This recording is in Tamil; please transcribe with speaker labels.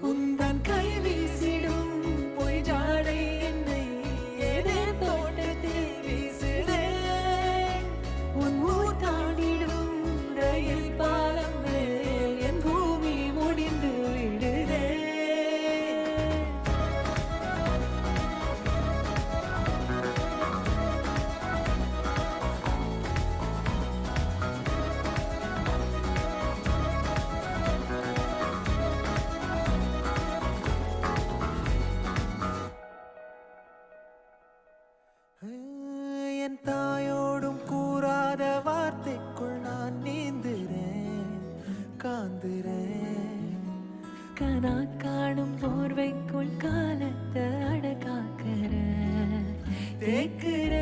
Speaker 1: உந்தன் கை வீசிடும் பொய் ஜாடை என்னை ஏதே தோட்டத்தில் வீசுதே. உன் ஊர் தாண்டிடும் ரயில் பாலம் மேல் என் பூமி முடிந்து விடுதே. என் தாயோடும் கூறாத வார்த்தைக்குள் நான் நீந்துறேன், காந்துறேன். கனா காணும் போர்வைக்குள் காலத்தை அடக்காக்குற தேக்குற